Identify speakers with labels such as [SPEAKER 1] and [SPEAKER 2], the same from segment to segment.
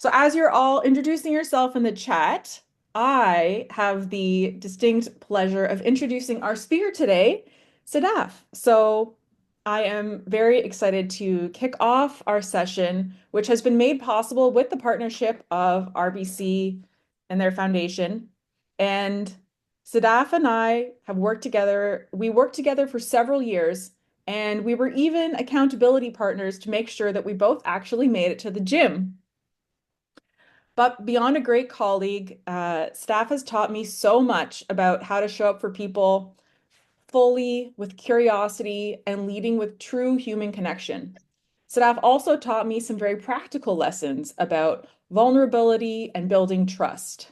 [SPEAKER 1] So as you're all introducing yourself in the chat, I have the distinct pleasure of introducing our speaker today, Sadaf. So I am very excited to kick off our session, which has been made possible with the partnership of RBC and their foundation. And Sadaf and I have worked together. We worked together for several years, and we were even accountability partners to make sure that we both actually made it to the gym. But beyond a great colleague, staff has taught me so much about how to show up for people fully with curiosity and leading with true human connection. Staff also taught me some very practical lessons about vulnerability and building trust.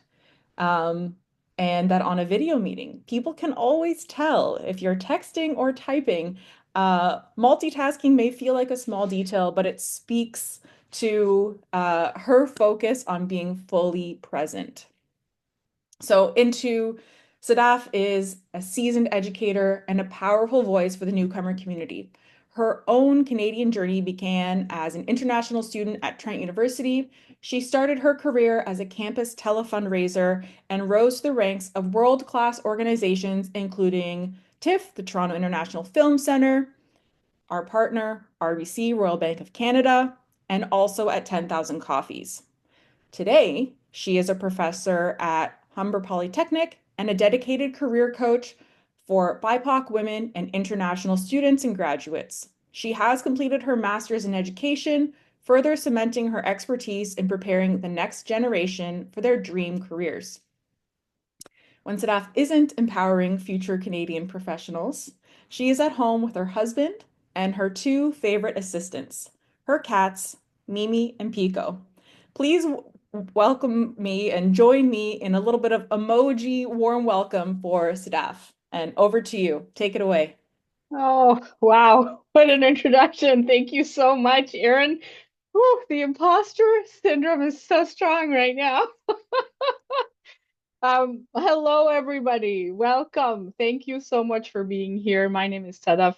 [SPEAKER 1] Um, and that on a video meeting, people can always tell if you're texting or typing. Multitasking may feel like a small detail, but it speaks to her focus on being fully present. So, into Sadaf is a seasoned educator and a powerful voice for the newcomer community. Her own Canadian journey began as an international student at Trent University. She started her career as a campus telefundraiser and rose to the ranks of world-class organizations, including TIFF, the Toronto International Film Centre, our partner, RBC, Royal Bank of Canada, and also at 10,000 Coffees. Today, she is a professor at Humber Polytechnic and a dedicated career coach for BIPOC women and international students and graduates. She has completed her master's in education, further cementing her expertise in preparing the next generation for their dream careers. When Sadaf isn't empowering future Canadian professionals, she is at home with her husband and her two favorite assistants, her cats, Mimi and Pico. Please welcome me and join me in a little bit of emoji warm welcome for Sadaf. And over to you. Take it away.
[SPEAKER 2] Oh, wow. What an introduction. Thank you so much, Erin. Whew, the imposter syndrome is so strong right now. Hello, everybody. Welcome. Thank you so much for being here. My name is Sadaf,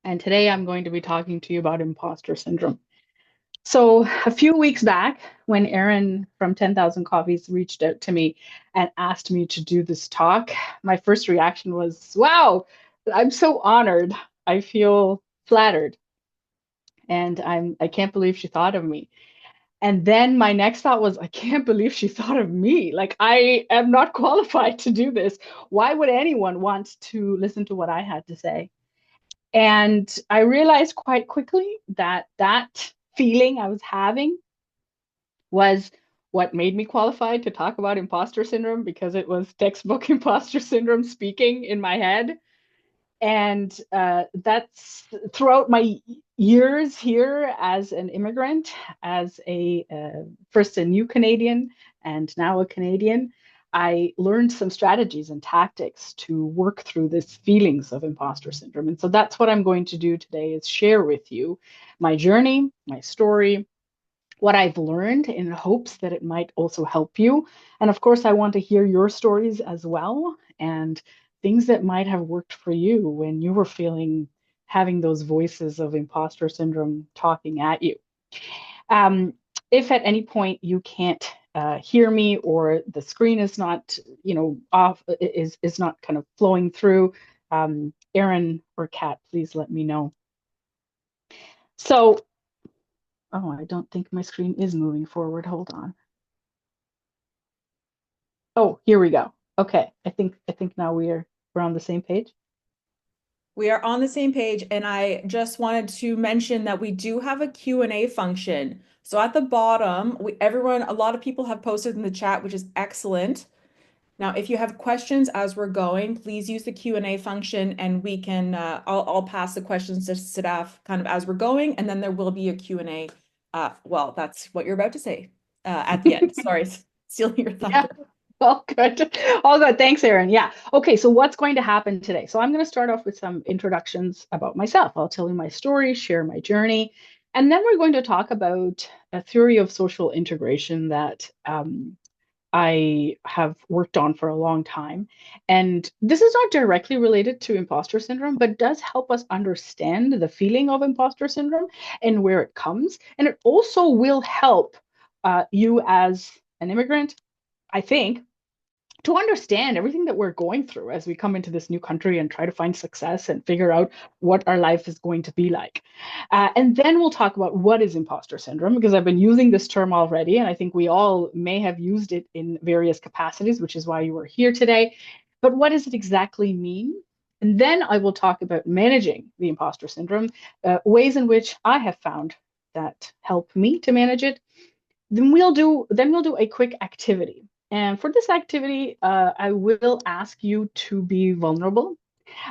[SPEAKER 2] and today I'm going to be talking to you about imposter syndrome. So, a few weeks back, when Erin from 10,000 Coffees reached out to me and asked me to do this talk, my first reaction was, wow, I'm so honored. I feel flattered. And I can't believe she thought of me. And then my next thought was, I can't believe she thought of me. Like, I am not qualified to do this. Why would anyone want to listen to what I had to say? And I realized quite quickly that that feeling I was having was what made me qualified to talk about imposter syndrome, because it was textbook imposter syndrome speaking in my head. And that's throughout my years here as an immigrant, as a first a new Canadian and now a Canadian, I learned some strategies and tactics to work through this feelings of imposter syndrome. And so that's what I'm going to do today, is share with you my journey, my story, what I've learned, in hopes that it might also help you. And of course, I want to hear your stories as well, and things that might have worked for you when you were having those voices of imposter syndrome talking at you. Um, if at any point you can't hear me, or the screen is not, off, is not kind of flowing through, Erin or Kat, please let me know. So, oh, I don't think my screen is moving forward. Hold on. Oh, here we go. Okay, I think now we're on the same page.
[SPEAKER 1] We are on the same page, and I just wanted to mention that we do have a Q&A function. So at the bottom, a lot of people have posted in the chat, which is excellent. Now, if you have questions as we're going, please use the Q&A function, and we can I'll pass the questions to staff kind of as we're going, and then there will be a Q&A. Well, that's what you're about to say at the end. Sorry, stealing your
[SPEAKER 2] Yeah.
[SPEAKER 1] thunder.
[SPEAKER 2] All good. All good. Thanks, Erin. Yeah. Okay, so what's going to happen today? So I'm going to start off with some introductions about myself. I'll tell you my story, share my journey, and then we're going to talk about a theory of social integration that I have worked on for a long time. And this is not directly related to imposter syndrome, but does help us understand the feeling of imposter syndrome and where it comes. And it also will help you as an immigrant, I think, to understand everything that we're going through as we come into this new country and try to find success and figure out what our life is going to be like. And then we'll talk about what is imposter syndrome, because I've been using this term already, and I think we all may have used it in various capacities, which is why you are here today. But what does it exactly mean? And then I will talk about managing the imposter syndrome, ways in which I have found that help me to manage it. Then we'll do a quick activity. And for this activity, I will ask you to be vulnerable,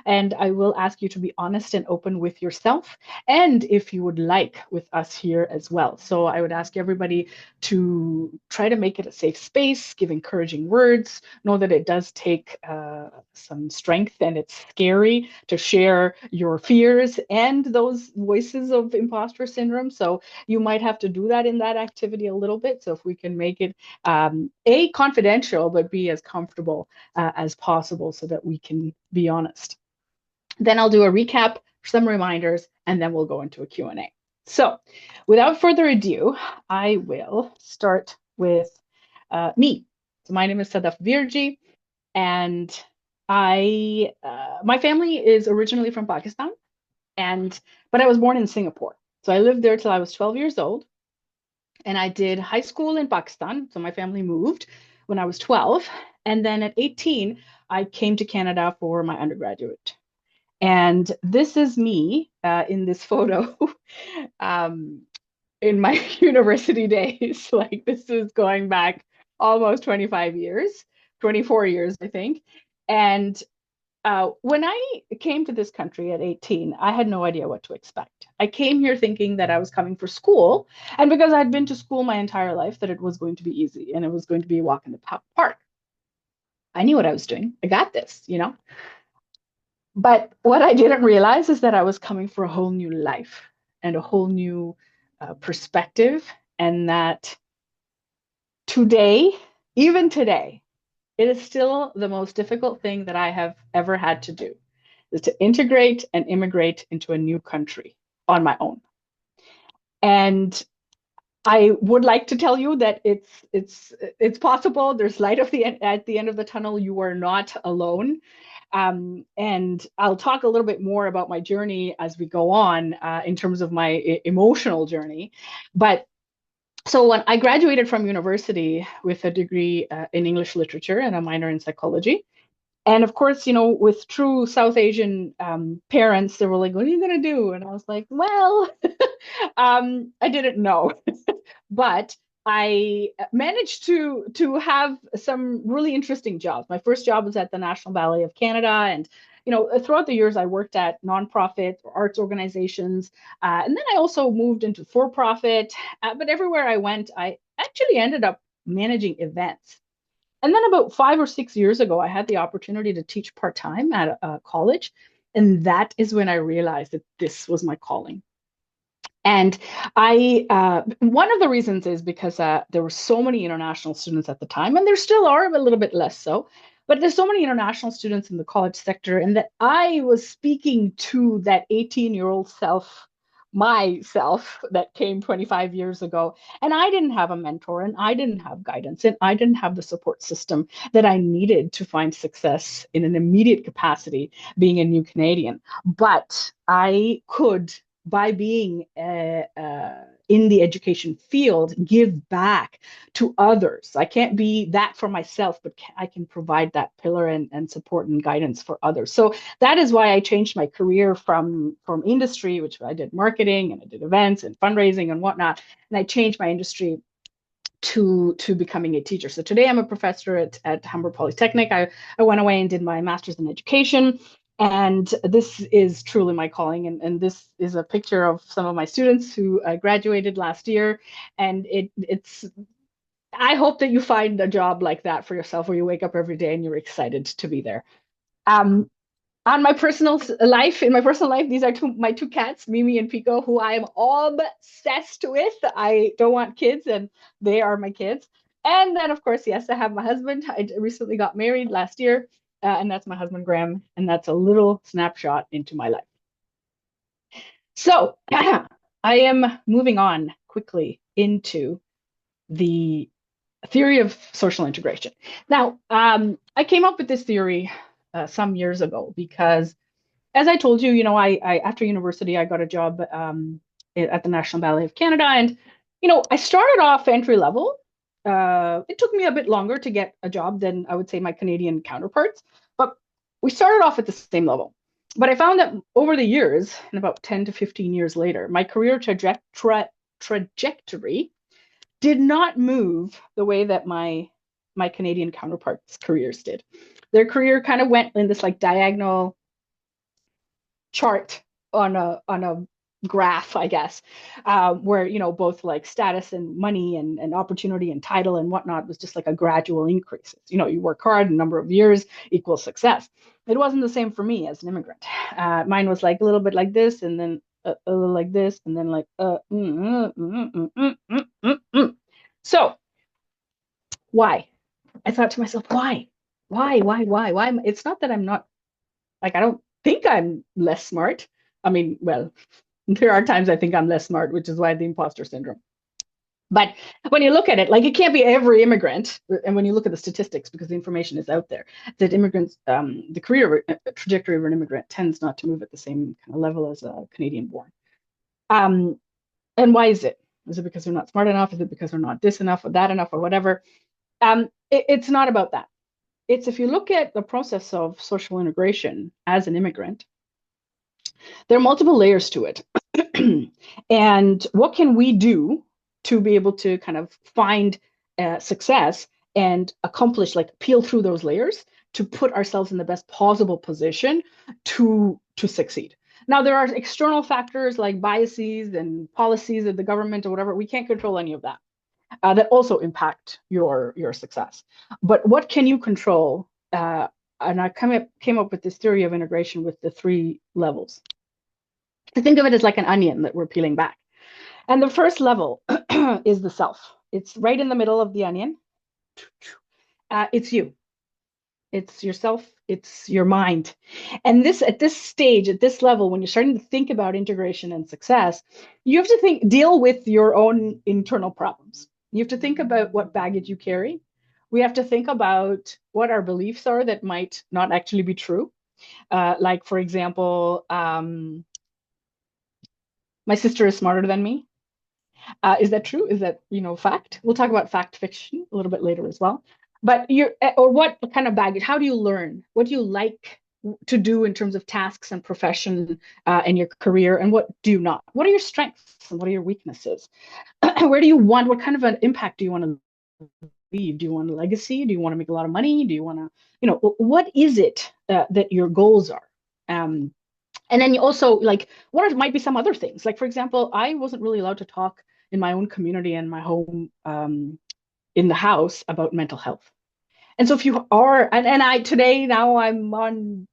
[SPEAKER 2] and I will ask you to be honest and open with yourself, and if you would like, with us here as well. So I would ask everybody to try to make it a safe space, give encouraging words. Know that it does take some strength, and it's scary to share your fears and those voices of imposter syndrome. So you might have to do that in that activity a little bit. So if we can make it A, confidential, but B, as comfortable as possible so that we can be honest. Then I'll do a recap, some reminders, and then we'll go into a Q&A. So without further ado, I will start with me. So my name is Sadaf Virji, and my family is originally from Pakistan, but I was born in Singapore. So I lived there till I was 12 years old, and I did high school in Pakistan. So my family moved when I was 12, and then at 18, I came to Canada for my undergraduate. And this is me in this photo um, in my university days. Like, this is going back almost 25 years, 24 years, I think. And when I came to this country at 18, I had no idea what to expect. I came here thinking that I was coming for school. And because I'd been to school my entire life, that it was going to be easy and it was going to be a walk in the park. I knew what I was doing. I got this. But what I didn't realize is that I was coming for a whole new life and a whole new perspective. And that today, even today, it is still the most difficult thing that I have ever had to do, is to integrate and immigrate into a new country on my own. And I would like to tell you that it's possible. There's light at the end of the tunnel. You are not alone. And I'll talk a little bit more about my journey as we go on in terms of my emotional journey. But so when I graduated from university with a degree in English literature and a minor in psychology, and of course, with true South Asian parents, they were like, "What are you gonna do?" And I was like, "Well, I didn't know." But I managed to have some really interesting jobs. My first job was at the National Ballet of Canada, and throughout the years I worked at nonprofit or arts organizations, and then I also moved into for-profit. But everywhere I went, I actually ended up managing events. And then about 5 or 6 years ago, I had the opportunity to teach part-time at a college, and that is when I realized that this was my calling. And one of the reasons is because there were so many international students at the time, and there still are, but a little bit less so. But there's so many international students in the college sector, and that I was speaking to that 18-year-old self, myself, that came 25 years ago. And I didn't have a mentor, and I didn't have guidance, and I didn't have the support system that I needed to find success in an immediate capacity, being a new Canadian. But I could, by being in the education field, give back to others. I can't be that for myself, but I can provide that pillar and support and guidance for others. So that is why I changed my career from industry, which I did marketing and I did events and fundraising and whatnot, and I changed my industry to becoming a teacher. So today I'm a professor at Hamburg Polytechnic. I went away and did my master's in education. And this is truly my calling. And this is a picture of some of my students who graduated last year. And I hope that you find a job like that for yourself, where you wake up every day and you're excited to be there. Um, on my personal life, in my personal life, these are my two cats, Mimi and Pico, who I am obsessed with. I don't want kids, and they are my kids. And then, of course, yes, I have my husband. I recently got married last year, and that's my husband, Graham. And that's a little snapshot into my life. So I am moving on quickly into the theory of social integration. Now, I came up with this theory some years ago because, as I told you, I after university I got a job at the National Ballet of Canada, and I started off entry level. It took me a bit longer to get a job than I would say my Canadian counterparts, but we started off at the same level. But I found that over the years, and about 10 to 15 years later, my career trajectory did not move the way that my Canadian counterparts' careers did. Their career kind of went in this like diagonal chart on a graph, I guess, where both like status and money and opportunity and title and whatnot was just like a gradual increase. You work hard, a number of years equals success. It wasn't the same for me as an immigrant. Mine was like a little bit like this, and then a little like this, and then like So why? I thought to myself, why? It's not that I'm not like I don't think I'm less smart. I mean, well, there are times I think I'm less smart, which is why the imposter syndrome. But when you look at it, like it can't be every immigrant. And when you look at the statistics, because the information is out there, that immigrants, the career trajectory of an immigrant tends not to move at the same kind of level as a Canadian born. Um, and why is it? Is it because they're not smart enough? Is it because they're not this enough or that enough or whatever? It's not about that. It's if you look at the process of social integration as an immigrant, there are multiple layers to it. And what can we do to be able to kind of find success and accomplish, like peel through those layers to put ourselves in the best possible position to succeed? Now, there are external factors like biases and policies of the government or whatever. We can't control any of that. That also impact your success. But what can you control? And I came up with this theory of integration with the three levels. To think of it as like an onion that we're peeling back. And the first level is the self. It's right in the middle of the onion. It's you. It's yourself. It's your mind. And this at this stage, at this level, when you're starting to think about integration and success, you have to deal with your own internal problems. You have to think about what baggage you carry. We have to think about what our beliefs are that might not actually be true. Like, for example, my sister is smarter than me. Is that true? Is that, fact? We'll talk about fact fiction a little bit later as well. But or what kind of baggage? How do you learn? What do you like to do in terms of tasks and profession and your career? And what do you not? What are your strengths and what are your weaknesses? Where do you want? What kind of an impact do you want to leave? Do you want a legacy? Do you want to make a lot of money? Do you want to, what is it that your goals are? And then you also like, might be some other things? Like, for example, I wasn't really allowed to talk in my own community and my home in the house about mental health. And so if you are, and I today now I'm on,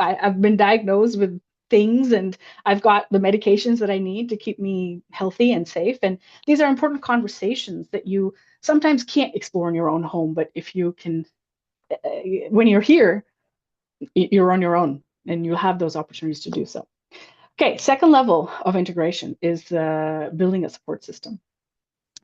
[SPEAKER 2] I've been diagnosed with things and I've got the medications that I need to keep me healthy and safe. And these are important conversations that you sometimes can't explore in your own home. But if you can, when you're here, you're on your own and you have those opportunities to do so. Okay, second level of integration is building a support system,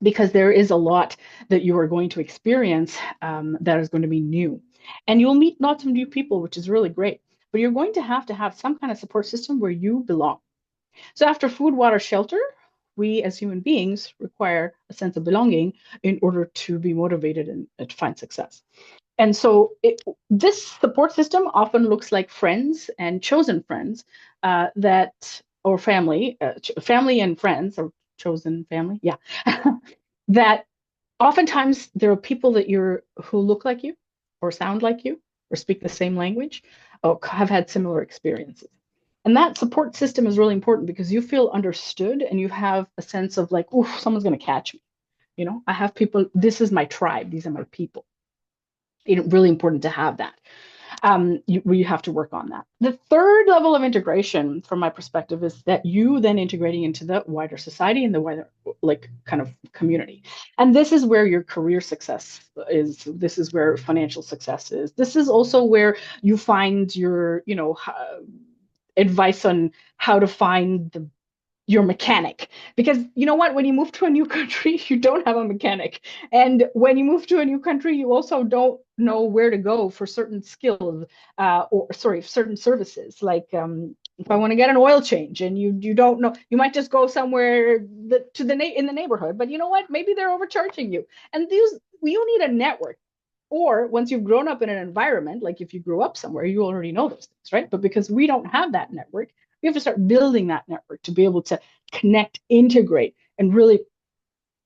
[SPEAKER 2] because there is a lot that you are going to experience that is going to be new. And you'll meet lots of new people, which is really great. But you're going to have some kind of support system where you belong. So after food, water, shelter, we as human beings require a sense of belonging in order to be motivated and to find success. And so this support system often looks like friends and chosen friends or family, family and friends, or chosen family, yeah, that oftentimes there are people who look like you or sound like you or speak the same language or have had similar experiences. And that support system is really important because you feel understood and you have a sense of like, oh, someone's going to catch me. I have people, this is my tribe, these are my people. It's really important to have that. You have to work on that. The third level of integration, from my perspective, is that you then integrating into the wider society and the wider, like, kind of community. And this is where your career success is. This is where financial success is. This is also where you find your, advice on how to find your mechanic. Because you know what? When you move to a new country, you don't have a mechanic. And when you move to a new country, you also don't know where to go for certain skills, or sorry, certain services. Like if I want to get an oil change and you don't know, you might just go somewhere in the neighborhood. But you know what? Maybe they're overcharging you. And you need a network. Or once you've grown up in an environment, like if you grew up somewhere, you already know those things, right? But because we don't have that network, we have to start building that network to be able to connect, integrate, and really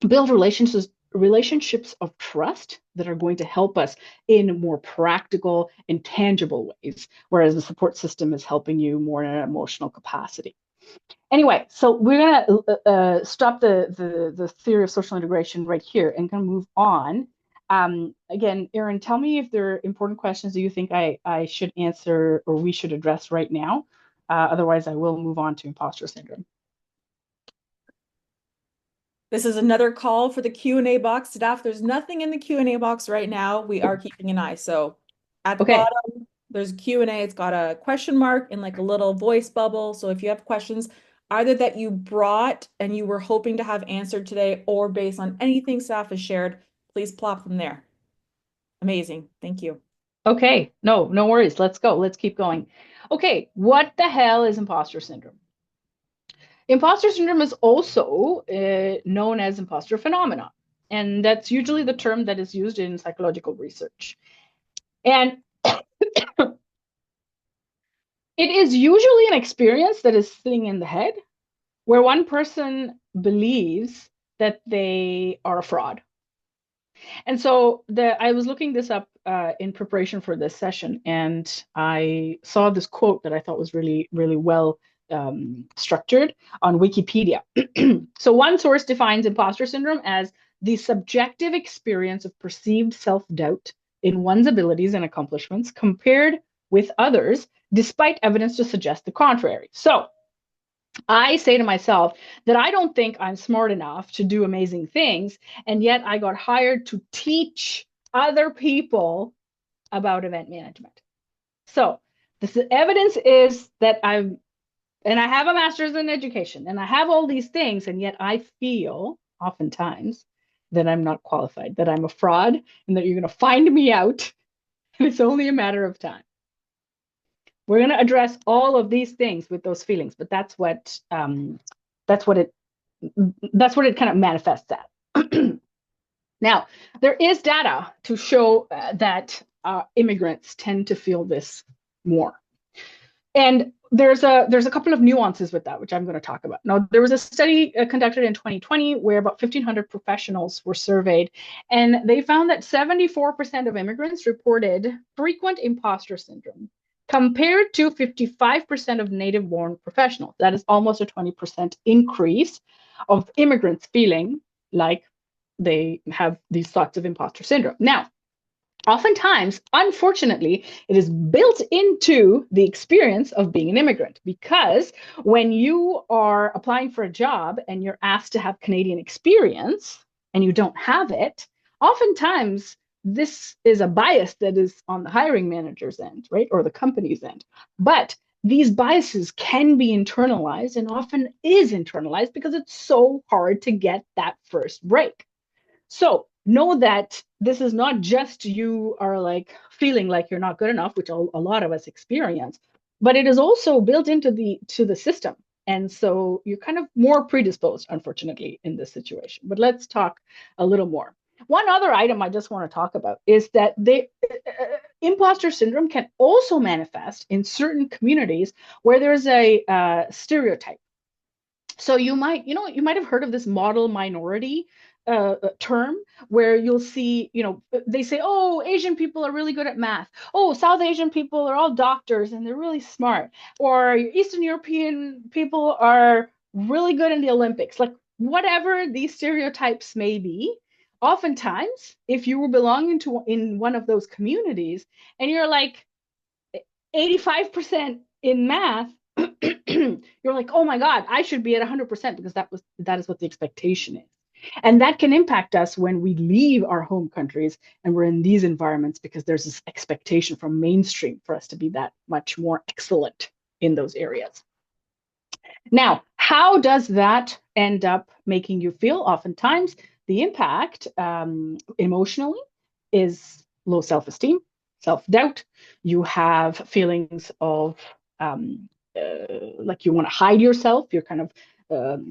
[SPEAKER 2] build relationships of trust that are going to help us in more practical and tangible ways, whereas the support system is helping you more in an emotional capacity. Anyway, so we're gonna stop the theory of social integration right here and gonna move on. Again, Erin, tell me if there are important questions that you think I should answer or we should address right now. Otherwise, I will move on to imposter syndrome.
[SPEAKER 1] This is another call for the Q&A box. Sadaf, there's nothing in the Q&A box right now. We are keeping an eye. So at the
[SPEAKER 2] Okay.
[SPEAKER 1] bottom, there's Q&A. It's got a question mark and like a little voice bubble. So if you have questions, either that you brought and you were hoping to have answered today or based on anything staff has shared, please plop them there. Amazing. Thank you.
[SPEAKER 2] Okay. No worries. Let's go. Let's keep going. Okay. What the hell is imposter syndrome? Imposter syndrome is also known as imposter phenomenon. And that's usually the term that is used in psychological research. And it is usually an experience that is sitting in the head where one person believes that they are a fraud. And so I was looking this up in preparation for this session, and I saw this quote that I thought was really, really well structured on Wikipedia. So one source defines imposter syndrome as the subjective experience of perceived self-doubt in one's abilities and accomplishments compared with others, despite evidence to suggest the contrary. So I say to myself that I don't think I'm smart enough to do amazing things, and yet I got hired to teach other people about event management. So the evidence is that and I have a master's in education, and I have all these things, and yet I feel oftentimes that I'm not qualified, that I'm a fraud, and that you're going to find me out, and it's only a matter of time. We're going to address all of these things with those feelings, but that's what it kind of manifests at. Now, there is data to show that immigrants tend to feel this more. And there's a couple of nuances with that, which I'm going to talk about. Now, there was a study conducted in 2020 where about 1,500 professionals were surveyed, and they found that 74% of immigrants reported frequent imposter syndrome, compared to 55% of native-born professionals. That is almost a 20% increase of immigrants feeling like they have these thoughts of imposter syndrome. Now, oftentimes, unfortunately, it is built into the experience of being an immigrant, because when you are applying for a job and you're asked to have Canadian experience and you don't have it, oftentimes this is a bias that is on the hiring manager's end, right? Or the company's end. But these biases can be internalized, and often is internalized because it's so hard to get that first break. So know that this is not just you are like feeling like you're not good enough, which a lot of us experience, but it is also built into the system. And so you're kind of more predisposed, unfortunately, in this situation. But let's talk a little more. One other item I just want to talk about is that imposter syndrome can also manifest in certain communities where there's a stereotype. So you might have heard of this model minority term, where you'll see, they say, oh, Asian people are really good at math. Oh, South Asian people are all doctors and they're really smart. Or Eastern European people are really good in the Olympics. Like whatever these stereotypes may be, oftentimes, if you were belonging to in one of those communities and you're like 85% in math, you're like, oh my God, I should be at 100% because that is what the expectation is. And that can impact us when we leave our home countries and we're in these environments, because there's this expectation from mainstream for us to be that much more excellent in those areas. Now, how does that end up making you feel? Oftentimes, the impact emotionally is low self-esteem, self-doubt. You have feelings of like you want to hide yourself. You're kind of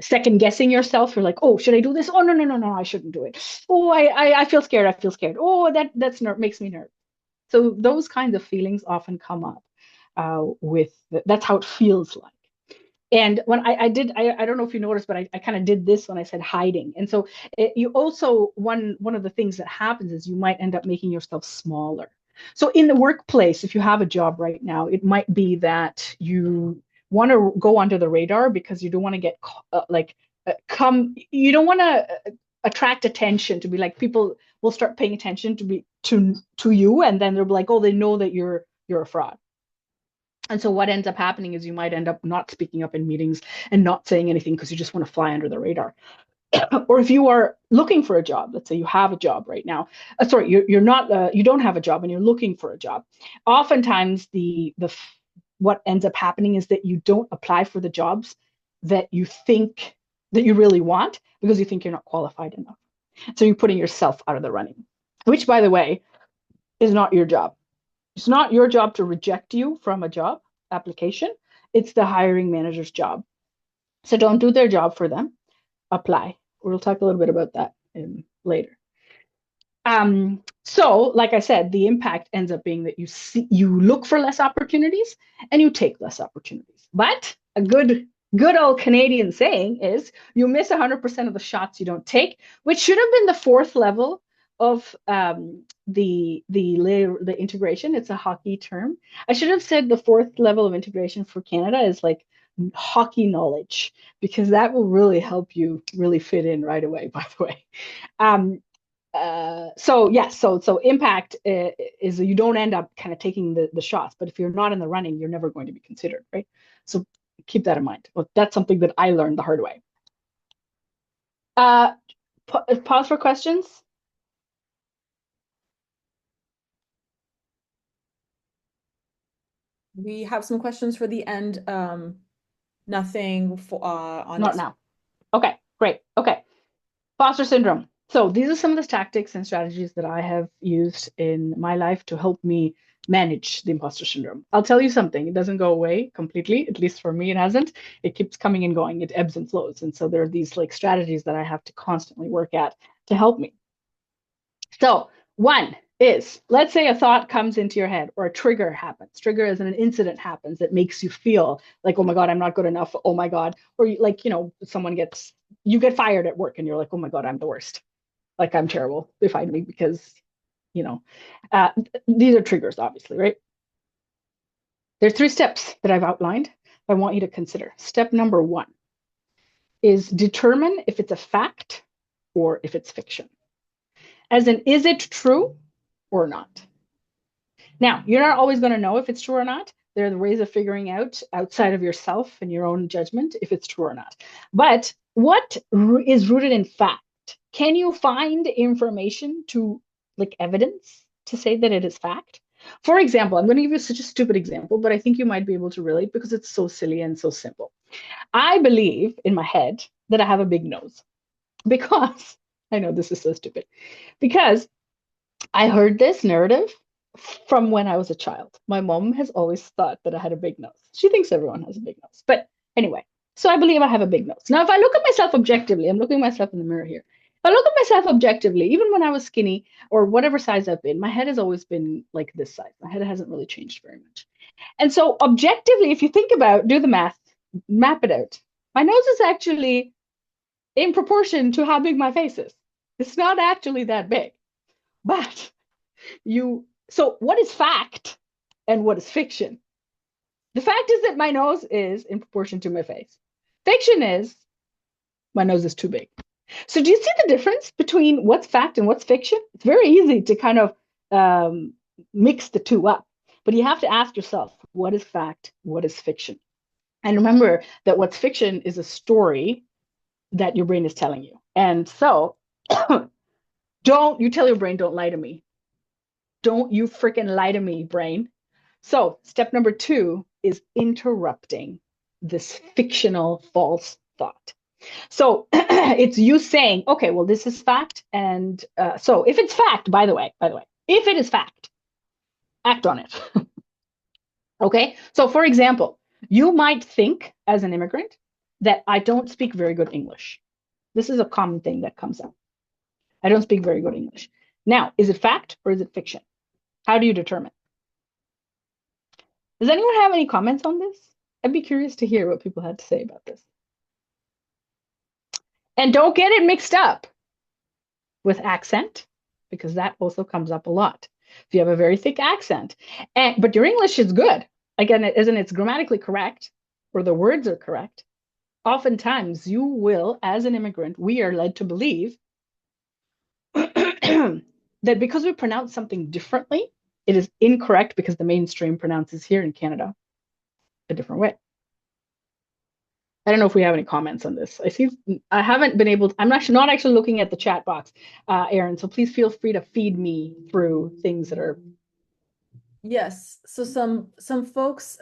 [SPEAKER 2] second guessing yourself. You're like, oh, should I do this? Oh, no, no, no, no, I shouldn't do it. Oh, I feel scared. I feel scared. Oh, makes me nervous. So those kinds of feelings often come up that's how it feels like. And when I don't know if you noticed, but I kind of did this when I said hiding. And so you also, one of the things that happens is you might end up making yourself smaller. So in the workplace, if you have a job right now, it might be that you want to go under the radar because you don't want to get you don't want to attract attention to be like people will start paying attention to you, and then they'll be like, oh, they know that you're a fraud. And so what ends up happening is you might end up not speaking up in meetings and not saying anything because you just want to fly under the radar. Or if you are looking for a job, let's say you have a job right now, sorry, you're not, you don't have a job and you're looking for a job. Oftentimes, what ends up happening is that you don't apply for the jobs that you think that you really want because you think you're not qualified enough. So you're putting yourself out of the running, which, by the way, is not your job. It's not your job to reject you from a job application. It's the hiring manager's job. So don't do their job for them. Apply. We'll talk a little bit about that later. So, like I said, the impact ends up being that you look for less opportunities and you take less opportunities. But a good old Canadian saying is you miss 100% of the shots you don't take, which should have been the fourth level of the integration. It's a hockey term. I should have said the fourth level of integration for Canada is like hockey knowledge, because that will really help you really fit in right away, by the way. Um, so yes, so impact is you don't end up kind of taking the shots, but if you're not in the running, you're never going to be considered, right? So keep that in mind. Well, that's something that I learned the hard way. Uh, pause for questions.
[SPEAKER 1] We have some questions for the end. Nothing for, on
[SPEAKER 2] Not
[SPEAKER 1] this.
[SPEAKER 2] now. Okay, great. Okay. Imposter syndrome. So these are some of the tactics and strategies that I have used in my life to help me manage the imposter syndrome. I'll tell you something, it doesn't go away completely, at least for me, it hasn't. It keeps coming and going, it ebbs and flows. And so there are these like strategies that I have to constantly work at to help me. So, one is, let's say a thought comes into your head or a trigger happens. Trigger is an incident happens that makes you feel like, oh my God, I'm not good enough. Oh my God. Or like, you get fired at work and you're like, oh my God, I'm the worst. Like I'm terrible. They fired me because, you know, uh, these are triggers, obviously, right? There's three steps that I've outlined I want you to consider. Step number one is determine if it's a fact or if it's fiction. As in, is it true or not? Now, you're not always going to know if it's true or not. There are the ways of figuring out outside of yourself and your own judgment if it's true or not. But what is rooted in fact? Can you find information to like evidence to say that it is fact? For example, I'm going to give you such a stupid example, but I think you might be able to relate because it's so silly and so simple. I believe in my head that I have a big nose because I know this is so stupid because I heard this narrative from when I was a child. My mom has always thought that I had a big nose. She thinks everyone has a big nose. But anyway, so I believe I have a big nose. Now, if I look at myself objectively, I'm looking at myself in the mirror here. If I look at myself objectively, even when I was skinny or whatever size I've been, my head has always been like this size. My head hasn't really changed very much. And so, objectively, if you think about, do the math, map it out. My nose is actually in proportion to how big my face is. It's not actually that big. But so what is fact and what is fiction? The fact is that my nose is in proportion to my face. Fiction is my nose is too big. So do you see the difference between what's fact and what's fiction? It's very easy to kind of mix the two up, but you have to ask yourself, what is fact? What is fiction? And remember that what's fiction is a story that your brain is telling you. And so don't you tell your brain, don't lie to me. Don't you freaking lie to me, brain. So, step number two is interrupting. this fictional false thought. So it's you saying, okay, well, this is fact. And so if it's fact, by the way, if it is fact, act on it. Okay. So for example, you might think as an immigrant that I don't speak very good English. This is a common thing that comes up. I don't speak very good English. Now, is it fact or is it fiction? How do you determine? Does anyone have any comments on this? I'd be curious to hear what people had to say about this. And don't get it mixed up with accent, because that also comes up a lot. If you have a very thick accent, but your English is good, again, isn't it's grammatically correct or the words are correct, oftentimes you will, as an immigrant, we are led to believe that because we pronounce something differently, it is incorrect because the mainstream pronounces here in Canada a different way. I don't know if we have any comments on this. I haven't been able to, I'm not actually looking at the chat box, Aaron. So please feel free to feed me through things that are.
[SPEAKER 1] Yes. So some folks,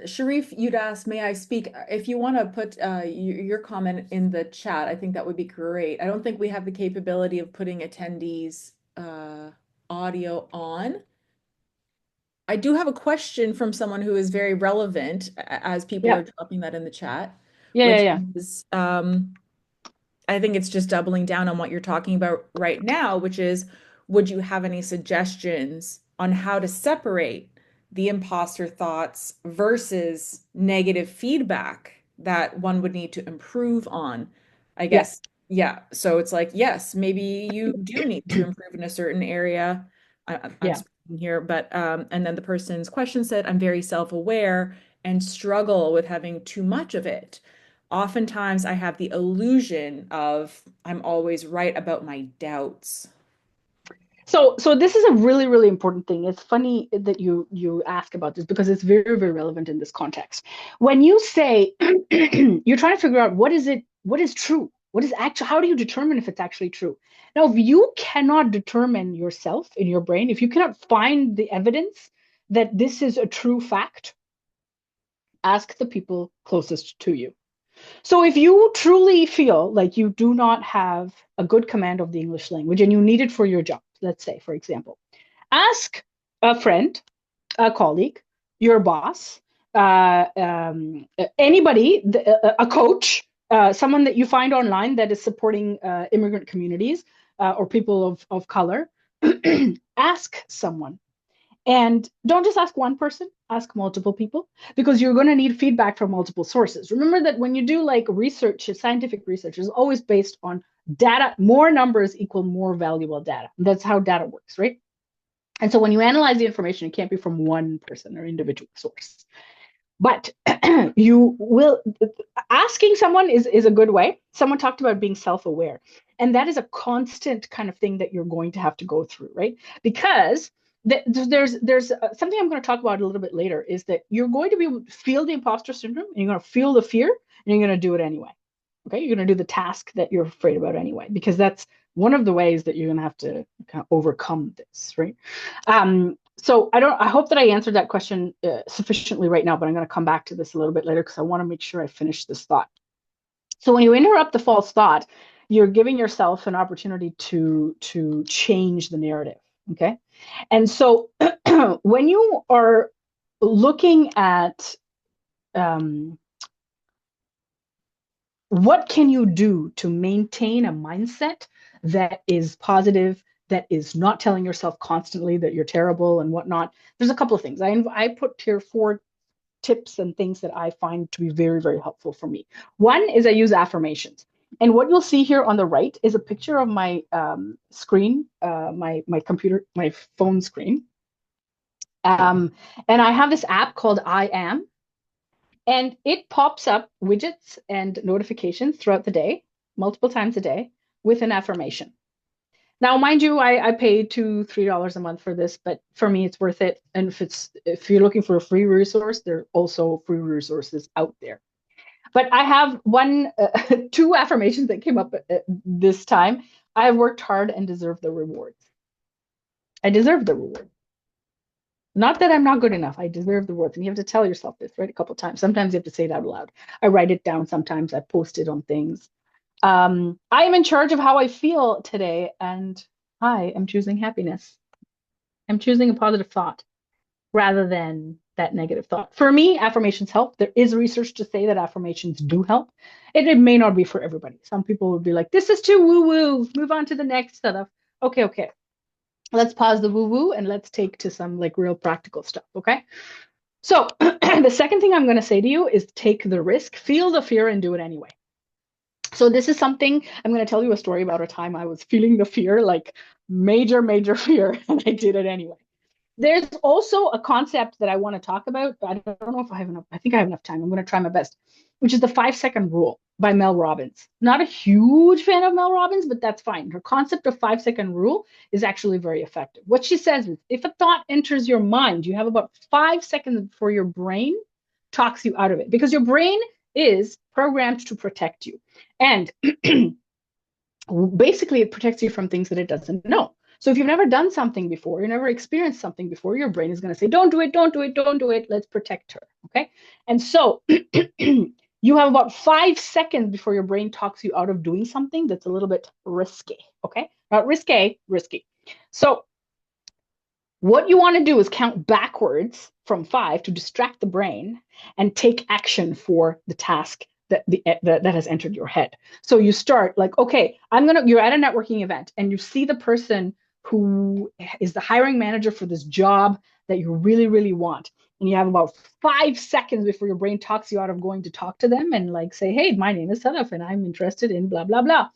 [SPEAKER 1] Sharif, you'd asked, may I speak? If you want to put your comment in the chat, I think that would be great. I don't think we have the capability of putting attendees audio on. I do have a question from someone who is very relevant as people
[SPEAKER 2] Yeah,
[SPEAKER 1] are dropping that in the chat,
[SPEAKER 2] yeah, yeah,
[SPEAKER 1] which
[SPEAKER 2] yeah.
[SPEAKER 1] is I think it's just doubling down on what you're talking about right now, which is, would you have any suggestions on how to separate the imposter thoughts versus negative feedback that one would need to improve on? I
[SPEAKER 2] Yeah,
[SPEAKER 1] guess, yeah. So it's like, yes, maybe you do need to improve in a certain area. I'm
[SPEAKER 2] yeah.
[SPEAKER 1] speaking here, but and then the person's question said, I'm very self-aware and struggle with having too much of it. Oftentimes, I have the illusion of I'm always right about my doubts.
[SPEAKER 2] So this is a really, really important thing. It's funny that you ask about this because it's very, very relevant in this context. When you say you're trying to figure out what is true, what is actually, how do you determine if it's actually true? Now, if you cannot determine yourself in your brain, if you cannot find the evidence that this is a true fact, ask the people closest to you. So if you truly feel like you do not have a good command of the English language and you need it for your job, let's say, for example, ask a friend, a colleague, your boss, anybody, a coach, someone that you find online that is supporting immigrant communities or people of color. Ask someone and don't just ask one person, ask multiple people because you're going to need feedback from multiple sources. Remember that when you do like research, scientific research is always based on data. More numbers equal more valuable data. That's how data works, right? And so when you analyze the information, it can't be from one person or individual source. But you will asking someone is a good way. Someone talked about being self-aware, and that is a constant kind of thing that you're going to have to go through, right? Because there's something I'm going to talk about a little bit later is that you're going to be able to feel the imposter syndrome, and you're going to feel the fear, and you're going to do it anyway. Okay, you're going to do the task that you're afraid about anyway, because that's one of the ways that you're going to have to kind of overcome this, right? So I hope that I answered that question sufficiently right now, but I'm going to come back to this a little bit later because I want to make sure I finish this thought. So when you interrupt the false thought, you're giving yourself an opportunity to change the narrative. Okay. And so when you are looking at what can you do to maintain a mindset that is positive, that is not telling yourself constantly that you're terrible and whatnot? There's a couple of things. I put here 4 tips and things that I find to be very, very helpful for me. One is I use affirmations. And what you'll see here on the right is a picture of my screen, my computer, my phone screen. And I have this app called I Am, and it pops up widgets and notifications throughout the day, multiple times a day, with an affirmation. Now, mind you, I pay $2, $3 a month for this, but for me, it's worth it. And if you're looking for a free resource, there are also free resources out there. But I have two affirmations that came up this time. I have worked hard and deserve the rewards. I deserve the reward. Not that I'm not good enough. I deserve the worth. And you have to tell yourself this, right? A couple of times. Sometimes you have to say it out loud. I write it down. Sometimes I post it on things. I am in charge of how I feel today, and I am choosing happiness. I'm choosing a positive thought rather than that negative thought. For me, affirmations help. There is research to say that affirmations do help. It may not be for everybody. Some people would be like, this is too woo woo. Move on to the next stuff. Okay, okay. Let's pause the woo woo and let's take to some like real practical stuff. Okay. So, the second thing I'm going to say to you is take the risk, feel the fear, and do it anyway. So this is something I'm going to tell you a story about a time I was feeling the fear, like major, major fear, and I did it anyway. There's also a concept that I want to talk about, but I don't know if I have enough. I think I have enough time. I'm going to try my best, which is the 5 second rule by Mel Robbins. Not a huge fan of Mel Robbins, but that's fine. Her concept of 5 second rule is actually very effective. What she says is if a thought enters your mind, you have about 5 seconds before your brain talks you out of it because your brain is programmed to protect you. And basically, it protects you from things that it doesn't know. So if you've never done something before, you never experienced something before, your brain is going to say, don't do it, don't do it, don't do it. Let's protect her. Okay. And so you have about 5 seconds before your brain talks you out of doing something that's a little bit risky. Okay. Not risque, risky. So what you want to do is count backwards from 5 to distract the brain and take action for the task that has entered your head. So you start like, okay, you're at a networking event and you see the person who is the hiring manager for this job that you really, really want. And you have about 5 seconds before your brain talks you out of going to talk to them and like say, hey, my name is Sadaf and I'm interested in blah, blah, blah.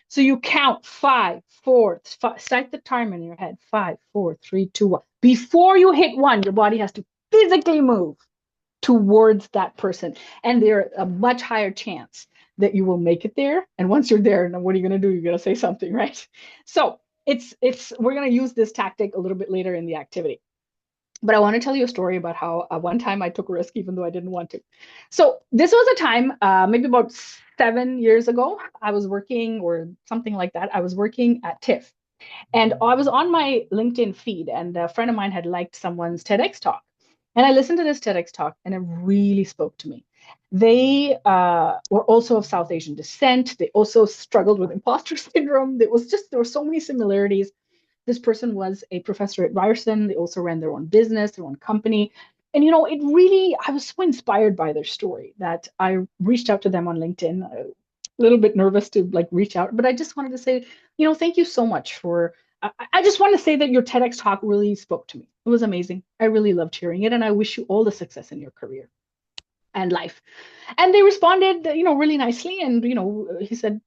[SPEAKER 2] So you count start the timer in your head. 5, 4, 3, 2, 1. Before you hit one, your body has to physically move towards that person. And there's a much higher chance that you will make it there. And once you're there, now what are you going to do? You're going to say something, right? So we're going to use this tactic a little bit later in the activity. But I want to tell you a story about how one time I took a risk even though I didn't want to. So this was a time, maybe about 7 years ago, I was working or something like that. I was working at TIFF and I was on my LinkedIn feed and a friend of mine had liked someone's TEDx talk. And I listened to this TEDx talk and it really spoke to me. They were also of South Asian descent. They also struggled with imposter syndrome. There were so many similarities. This person was a professor at Ryerson. They also ran their own business, their own company. And, I was so inspired by their story that I reached out to them on LinkedIn, a little bit nervous to like reach out, but I just wanted to say, thank you so much I just want to say that your TEDx talk really spoke to me. It was amazing. I really loved hearing it. And I wish you all the success in your career and life. And they responded, really nicely. And, he said,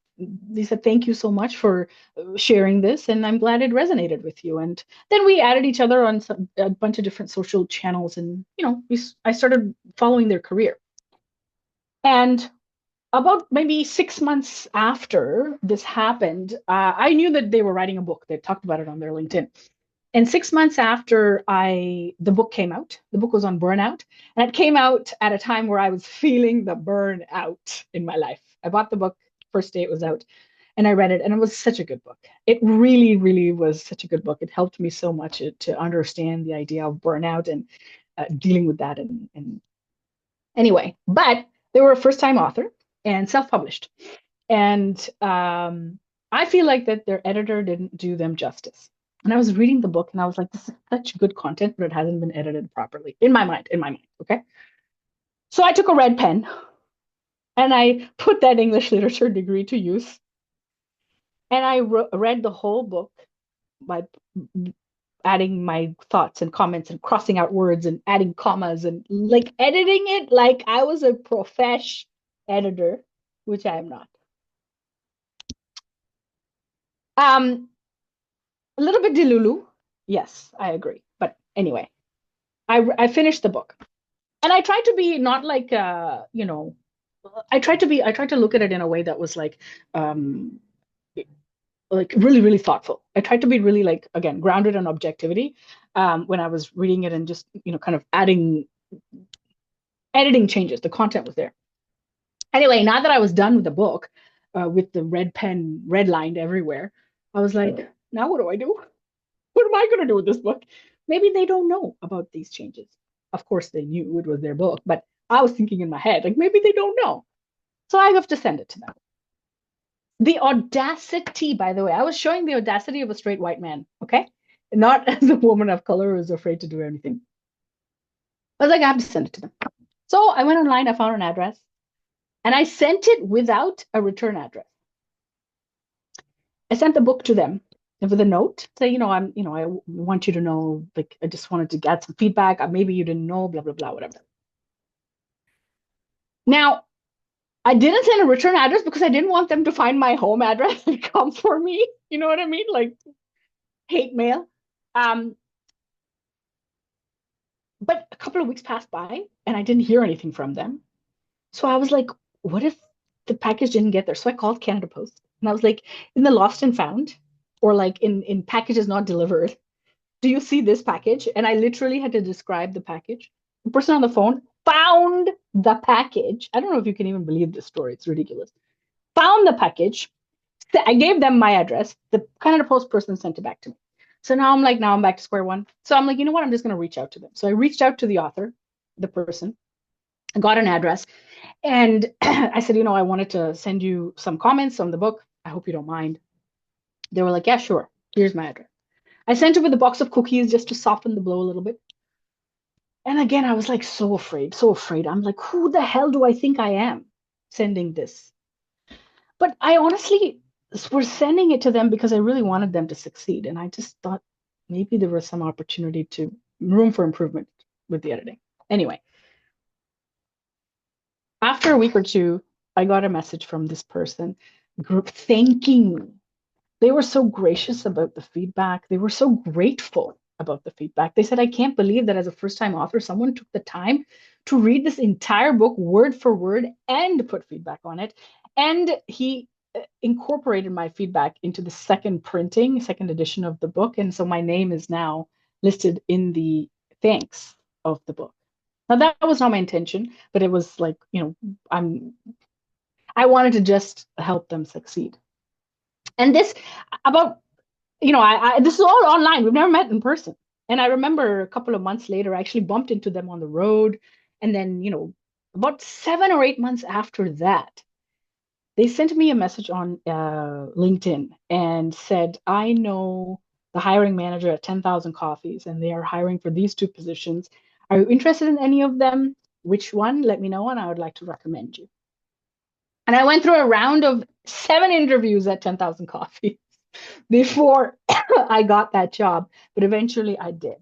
[SPEAKER 2] thank you so much for sharing this. And I'm glad it resonated with you. And then we added each other on a bunch of different social channels. And, I started following their career. And about maybe 6 months after this happened, I knew that they were writing a book. They talked about it on their LinkedIn. And 6 months after the book came out, the book was on burnout, and it came out at a time where I was feeling the burnout in my life. I bought the book first day it was out, and I read it, and it was such a good book. It really, really was such a good book. It helped me so much to understand the idea of burnout and dealing with that. And anyway, but they were a first-time author and self-published, and I feel like that their editor didn't do them justice. And I was reading the book and I was like, this is such good content, but it hasn't been edited properly in my mind, okay? So I took a red pen and I put that English literature degree to use. And I read the whole book by adding my thoughts and comments and crossing out words and adding commas and like editing it like I was a profesh editor, which I am not. A little bit delulu. Yes, I agree. But anyway, I finished the book. And I tried to be not like I tried to look at it in a way that was um like really, really thoughtful. I tried to be really like again grounded in objectivity when I was reading it and just kind of editing changes. The content was there. Anyway, now that I was done with the book, with the red pen redlined everywhere, I was like, now what do I do? What am I going to do with this book? Maybe they don't know about these changes. Of course, they knew it was their book, but I was thinking in my head, like maybe they don't know. So I have to send it to them. The audacity, by the way, I was showing the audacity of a straight white man, okay? Not as a woman of color who's afraid to do anything. I was like, I have to send it to them. So I went online, I found an address, and I sent it without a return address. I sent the book to them with a note, say, I want you to know, like, I just wanted to get some feedback. Maybe you didn't know, blah, blah, blah, whatever. Now, I didn't send a return address because I didn't want them to find my home address and come for me. You know what I mean? Like hate mail. Um, but a couple of weeks passed by and I didn't hear anything from them. So I was like, what if the package didn't get there? So I called Canada Post and I was like, in the lost and found, or like in packages not delivered, do you see this package? And I literally had to describe the package. The person on the phone found the package. I don't know if you can even believe this story. It's ridiculous. Found the package. I gave them my address. The Canada Post person sent it back to me. So now I'm back to square one. So I'm like, you know what? I'm just going to reach out to them. So I reached out to the author, the person, I got an address, and I said, I wanted to send you some comments on the book. I hope you don't mind. They were like, yeah, sure. Here's my address. I sent it with a box of cookies just to soften the blow a little bit. And again, I was like so afraid, so afraid. I'm like, who the hell do I think I am sending this? But I honestly was sending it to them because I really wanted them to succeed. And I just thought maybe there was some opportunity to room for improvement with the editing. Anyway, after a week or two, I got a message from this person group thanking me. They were so gracious about the feedback. They were so grateful about the feedback. They said, I can't believe that as a first time author, someone took the time to read this entire book word for word and put feedback on it. And he incorporated my feedback into the second edition of the book. And so my name is now listed in the thanks of the book. Now that was not my intention, but it was like, I wanted to just help them succeed. And this about this is all online. We've never met in person. And I remember a couple of months later, I actually bumped into them on the road. And then, about 7 or 8 months after that, they sent me a message on LinkedIn and said, I know the hiring manager at 10,000 Coffees, and they are hiring for these two positions. Are you interested in any of them? Which one? Let me know, and I would like to recommend you. And I went through a round of 7 interviews at 10,000 Coffees before I got that job, but eventually I did.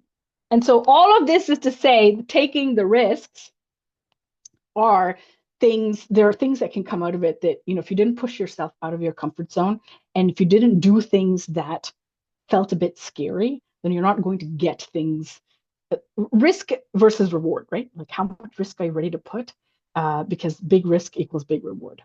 [SPEAKER 2] And so all of this is to say, taking the risks are there are things that can come out of it that, if you didn't push yourself out of your comfort zone and if you didn't do things that felt a bit scary, then you're not going to get things. Risk versus reward, right? Like how much risk are you ready to put? Because big risk equals big reward.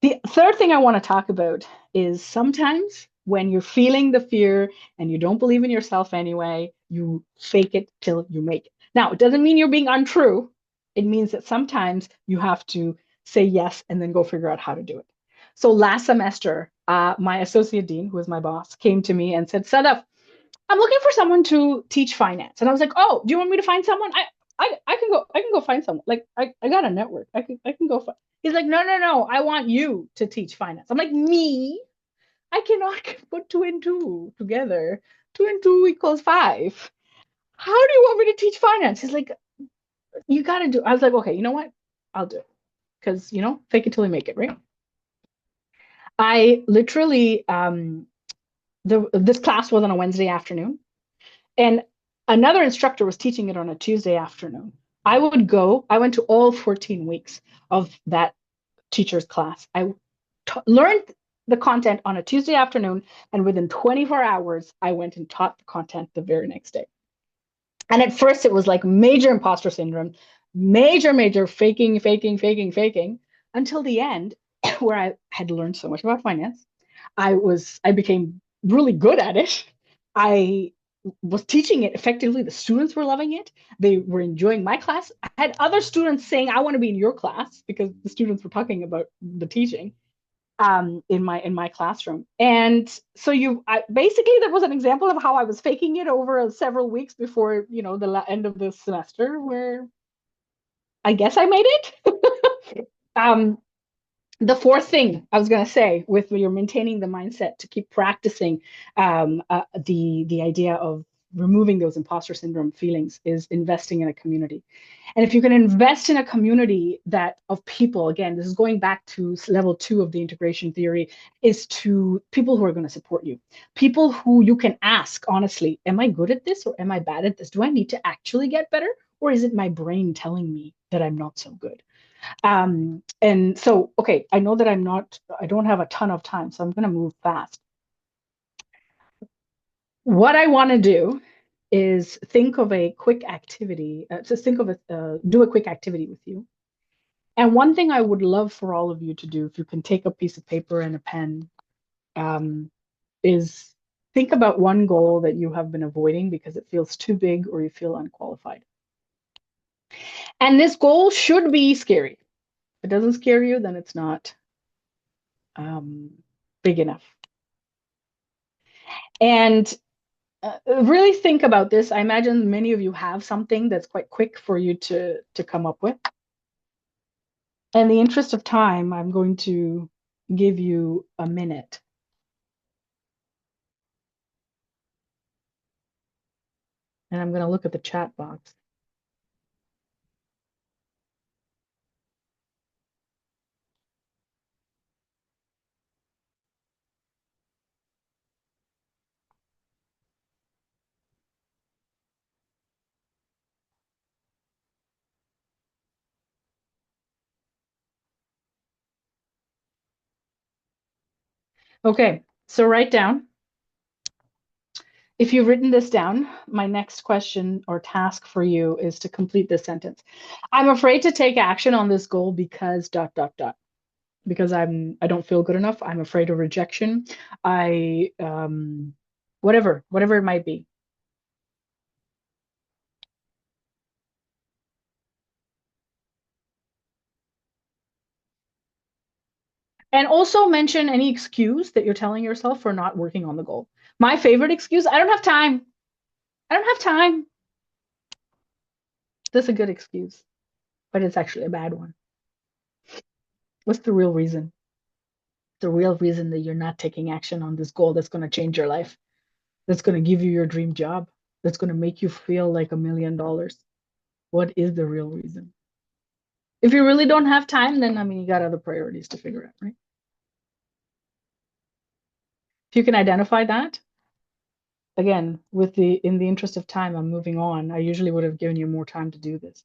[SPEAKER 2] The third thing I want to talk about is sometimes when you're feeling the fear and you don't believe in yourself anyway, you fake it till you make it. Now, it doesn't mean you're being untrue. It means that sometimes you have to say yes and then go figure out how to do it. So last semester, my associate dean, who was my boss, came to me and said, Sadaf, I'm looking for someone to teach finance. And I was like, oh, do you want me to find someone? I can go find someone. Like I got a network. I can go find. He's like, no, no, no. I want you to teach finance. I'm like, me? I cannot put two and two together. 2 and 2 equals 5. How do you want me to teach finance? He's like, you got to do. I was like, okay, you know what? I'll do it. Because, fake it till you make it, right? I literally, this class was on a Wednesday afternoon. And another instructor was teaching it on a Tuesday afternoon. I went to all 14 weeks of that teacher's class. I learned the content on a Tuesday afternoon, and within 24 hours, I went and taught the content the very next day. And at first, it was like major imposter syndrome, major faking, until the end, where I had learned so much about finance. I became really good at it. I was teaching it effectively. The students were loving it. They were enjoying my class. I had other students saying, I want to be in your class because the students were talking about the teaching. in my classroom. And so basically that was an example of how I was faking it over several weeks before, the end of the semester, where I guess I made it. um, the fourth thing I was going to say, with you're maintaining the mindset to keep practicing the idea of removing those imposter syndrome feelings, is investing in a community. And if you can invest in a community that of people, again, this is going back to level 2 of the integration theory, is to people who are going to support you, people who you can ask honestly, am I good at this or am I bad at this? Do I need to actually get better, or is it my brain telling me that I'm not so good? And so, okay, I know that I don't have a ton of time, so I'm going to move fast. What I want to do is think of a quick activity, just think of do a quick activity with you. And one thing I would love for all of you to do, if you can take a piece of paper and a pen, um, is think about one goal that you have been avoiding because it feels too big or you feel unqualified. And this goal should be scary. If it doesn't scare you, then it's not um, big enough. And really think about this. I imagine many of you have something that's quite quick for you to come up with. In the interest of time, I'm going to give you a minute. And I'm going to look at the chat box. Okay, so write down. If you've written this down, my next question or task for you is to complete this sentence. I'm afraid to take action on this goal because dot dot dot. Because I don't feel good enough. I'm afraid of rejection. I whatever it might be. And also mention any excuse that you're telling yourself for not working on the goal. My favorite excuse, I don't have time. I don't have time. That's a good excuse, but it's actually a bad one. What's the real reason? The real reason that you're not taking action on this goal that's going to change your life, that's going to give you your dream job, that's going to make you feel like $1 million. What is the real reason? If you really don't have time, then I mean, you got other priorities to figure out, right? If you can identify that, again, in the interest of time, I'm moving on. I usually would have given you more time to do this.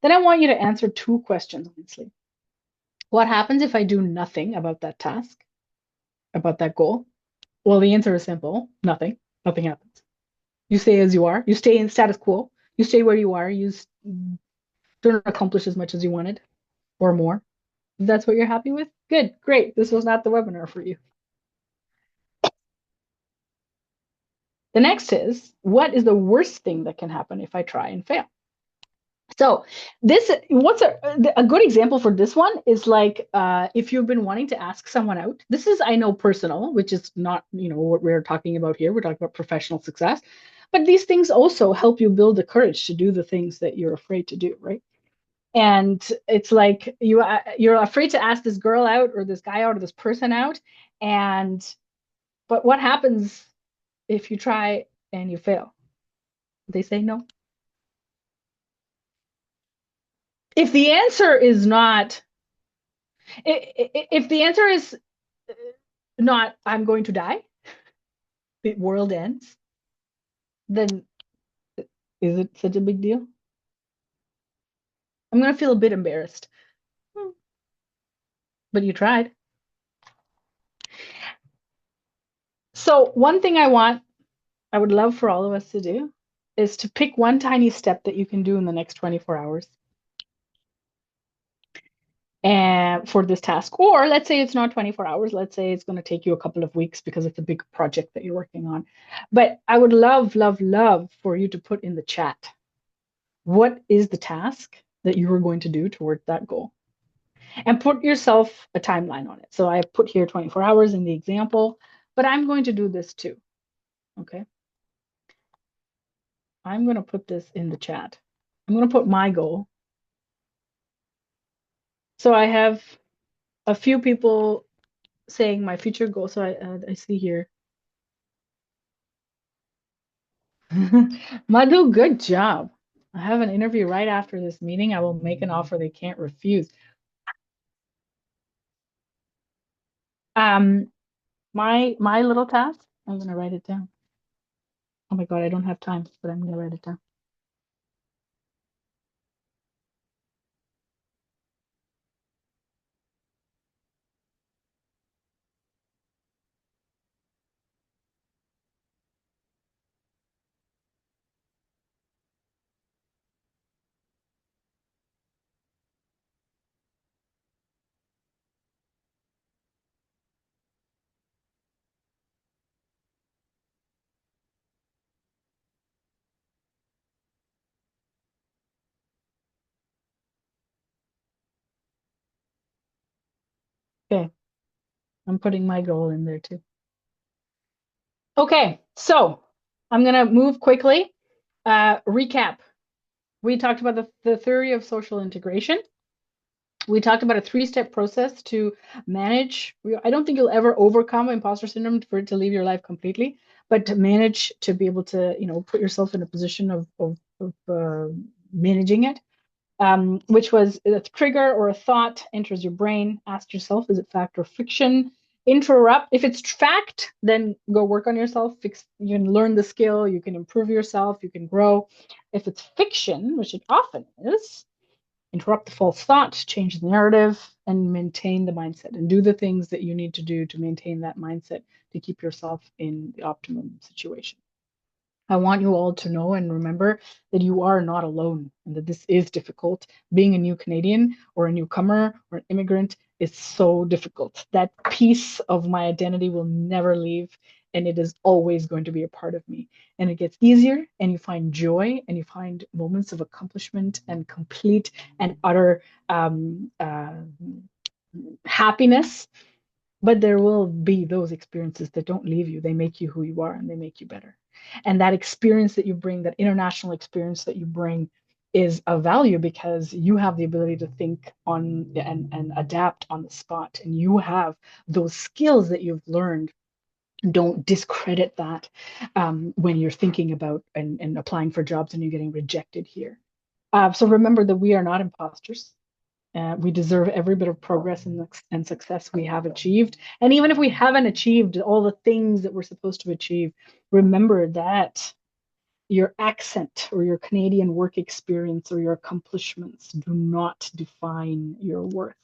[SPEAKER 2] Then I want you to answer two questions, honestly. What happens if I do nothing about that task, about that goal? Well, the answer is simple. Nothing. Nothing happens. You stay as you are. You stay in status quo. You stay where you are. You don't accomplish as much as you wanted or more. If that's what you're happy with, good, great. This was not the webinar for you. The next is, what is the worst thing that can happen if I try and fail? So what's a good example for this one is like, if you've been wanting to ask someone out. This is, I know, personal, which is not, what we're talking about here. We're talking about professional success, but these things also help you build the courage to do the things that you're afraid to do, right? And it's like you're afraid to ask this girl out or this guy out or this person out, but what happens if you try and you fail? They say no. If the answer is not, if the answer is not, I'm going to die, the world ends, then is it such a big deal? I'm going to feel a bit embarrassed. But you tried. So, one thing I would love for all of us to do is to pick one tiny step that you can do in the next 24 hours and for this task. Or let's say it's not 24 hours. Let's say it's going to take you a couple of weeks because it's a big project that you're working on. But I would love, love, love for you to put in the chat, what is the task that you are going to do towards that goal? and put yourself a timeline on it. So I put here 24 hours in the example, but I'm going to do this too. Okay. I'm going to put this in the chat. I'm going to put my goal. So I have a few people saying my future goal. So I see here. Madhu, good job. I have an interview right after this meeting. I will make an offer they can't refuse. Um, my little task, I'm gonna write it down. Oh my God, I don't have time, but I'm gonna write it down. Okay, I'm putting my goal in there too. Okay, so I'm gonna move quickly. Recap. We talked about the theory of social integration. We talked about a three-step process to manage. I don't think you'll ever overcome imposter syndrome for it to leave your life completely, but to manage to be able to, put yourself in a position of managing it. Which was a trigger or a thought enters your brain. Ask yourself, is it fact or fiction? Interrupt. If it's fact, then go work on yourself. Fix. You can learn the skill. You can improve yourself. You can grow. If it's fiction, which it often is, interrupt the false thought, change the narrative, and maintain the mindset. And do the things that you need to do to maintain that mindset to keep yourself in the optimum situation. I want you all to know and remember that you are not alone and that this is difficult. Being a new Canadian or a newcomer or an immigrant is so difficult. That piece of my identity will never leave, and it is always going to be a part of me. And it gets easier, and you find joy, and you find moments of accomplishment and complete and utter happiness. But there will be those experiences that don't leave you. They make you who you are and they make you better. And that experience that you bring, that international experience that you bring, is of value because you have the ability to think on and adapt on the spot. And you have those skills that you've learned. Don't discredit that when you're thinking about and applying for jobs and you're getting rejected here. So remember that we are not imposters. We deserve every bit of progress and success we have achieved. And even if we haven't achieved all the things that we're supposed to achieve, remember that your accent or your Canadian work experience or your accomplishments do not define your worth.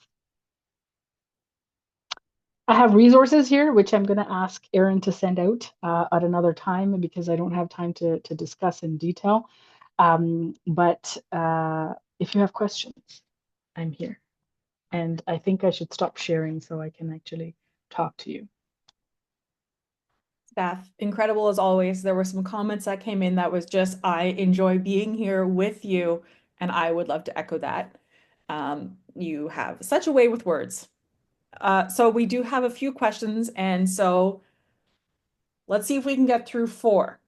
[SPEAKER 2] I have resources here, which I'm going to ask Erin to send out at another time because I don't have time to discuss in detail. But if you have questions, I'm here. And I think I should stop sharing so I can actually talk to you.
[SPEAKER 1] Beth, incredible as always. There were some comments that came in that was just, I enjoy being here with you, and I would love to echo that. You have such a way with words. So we do have a few questions, and so let's see if we can get through four.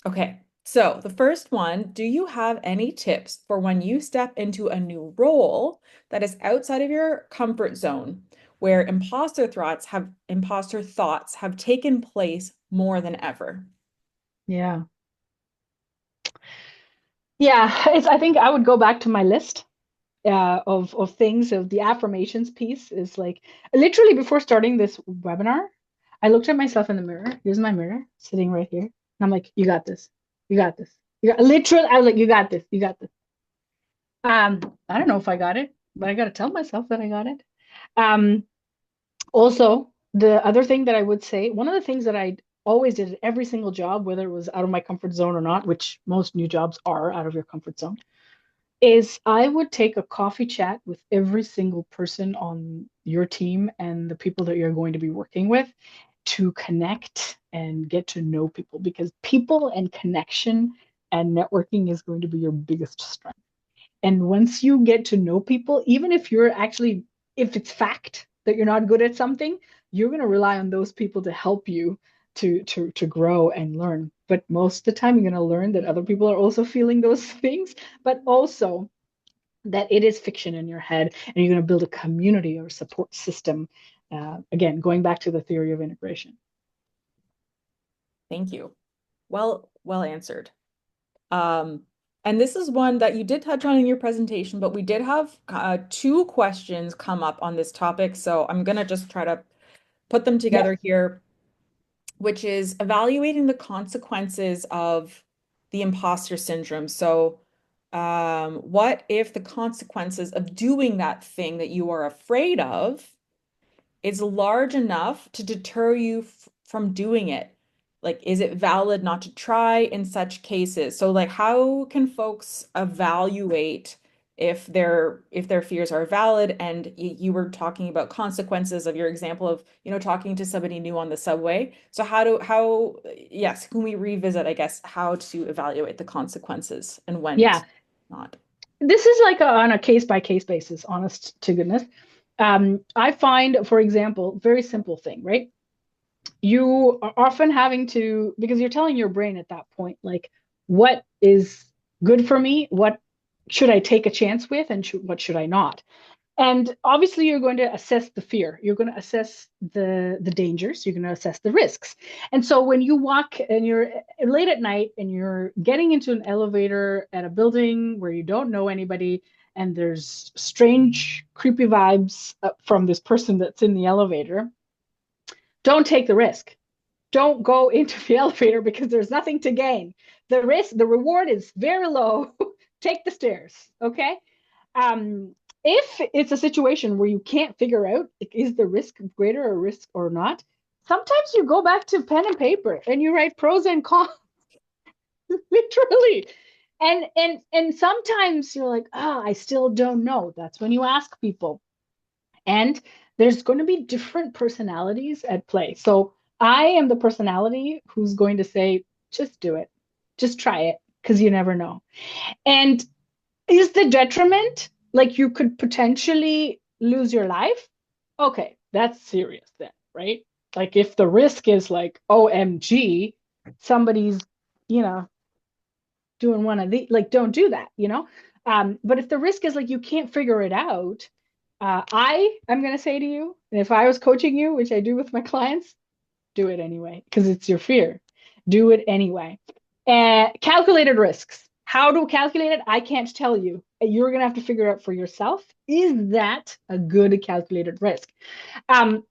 [SPEAKER 1] Okay, so the first one, do you have any tips for when you step into a new role that is outside of your comfort zone, where imposter thoughts have taken place more than ever?
[SPEAKER 2] Yeah. Yeah, I think I would go back to my list of things. Of the affirmations piece is like literally before starting this webinar, I looked at myself in the mirror. Here's my mirror sitting right here. And I'm like, you got this. You got this. Literally, I was like, you got this. You got this. I don't know if I got it, but I got to tell myself that I got it. Um, Also, the other thing that I would say, one of the things that I always did at every single job, whether it was out of my comfort zone or not, which most new jobs are out of your comfort zone, is I would take a coffee chat with every single person on your team and the people that you're going to be working with to connect and get to know people because people and connection and networking is going to be your biggest strength. And once you get to know people, even if you're actually, if it's fact that you're not good at something, you're going to rely on those people to help you to grow and learn. But most of the time, you're going to learn that other people are also feeling those things, but also that it is fiction in your head, and you're going to build a community or support system. Again, going back to the theory of integration.
[SPEAKER 1] Thank you. Well answered. Um, and this is one that you did touch on in your presentation, but we did have two questions come up on this topic. So I'm going to just try to put them
[SPEAKER 2] Yep.
[SPEAKER 1] together here, which is evaluating the consequences of the imposter syndrome. So, what if the consequences of doing that thing that you are afraid of is large enough to deter you from doing it? Like, is it valid not to try in such cases? So, like, how can folks evaluate if their fears are valid? And you were talking about consequences of your example of, talking to somebody new on the subway. So yes, can we revisit, I guess, how to evaluate the consequences and when
[SPEAKER 2] Yeah.
[SPEAKER 1] to not?
[SPEAKER 2] This is like on a case by case basis, honest to goodness. I find, for example, very simple thing, right? You are often having to, because you're telling your brain at that point, like, what is good for me? What should I take a chance with? And what should I not? And obviously, you're going to assess the fear. You're going to assess the dangers. You're going to assess the risks. And so when you walk and you're late at night and you're getting into an elevator at a building where you don't know anybody, and there's strange, creepy vibes from this person that's in the elevator, don't take the risk. Don't go into the elevator because there's nothing to gain. The reward is very low. Take the stairs. Okay. Um, if it's a situation where you can't figure out, like, is the risk greater or risk or not, sometimes you go back to pen and paper and you write pros and cons, literally. And sometimes you're like, I still don't know. That's when you ask people. And there's going to be different personalities at play. So I am the personality who's going to say, just do it, just try it, because you never know. And is the detriment like you could potentially lose your life? Okay, that's serious then, right? Like if the risk is like, OMG, somebody's, you know, doing one of the, like, don't do that, you know? But if the risk is like you can't figure it out, I'm going to say to you, and if I was coaching you, which I do with my clients, do it anyway, because it's your fear. Do it anyway. Calculated risks. How to calculate it, I can't tell you. You're going to have to figure out for yourself. Is that a good calculated risk? Um,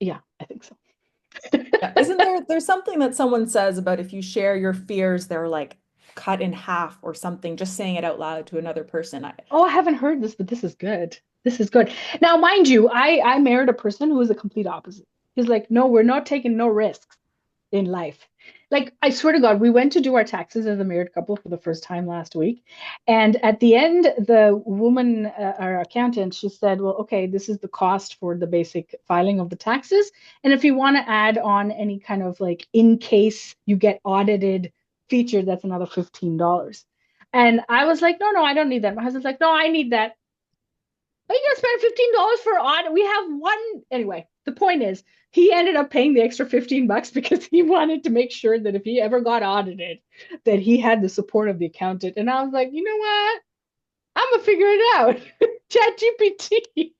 [SPEAKER 2] yeah, I think so.
[SPEAKER 1] Yeah. Isn't there's something that someone says about if you share your fears, they're like cut in half or something, just saying it out loud to another person.
[SPEAKER 2] Oh, I haven't heard this, but this is good. This is good. Now, mind you, I married a person who was a complete opposite. He's like, no, we're not taking no risks in life. Like, I swear to God, we went to do our taxes as a married couple for the first time last week. And at the end, the woman, our accountant, she said, well, okay, this is the cost for the basic filing of the taxes. And if you want to add on any kind of like in case you get audited feature, that's another $15. And I was like, no, no, I don't need that. My husband's like, no, I need that. Are you gonna spend $15 for audit? We have one anyway. The point is, he ended up paying the extra $15 because he wanted to make sure that if he ever got audited, that he had the support of the accountant. And I was like, you know what? I'm gonna figure it out. Chat GPT.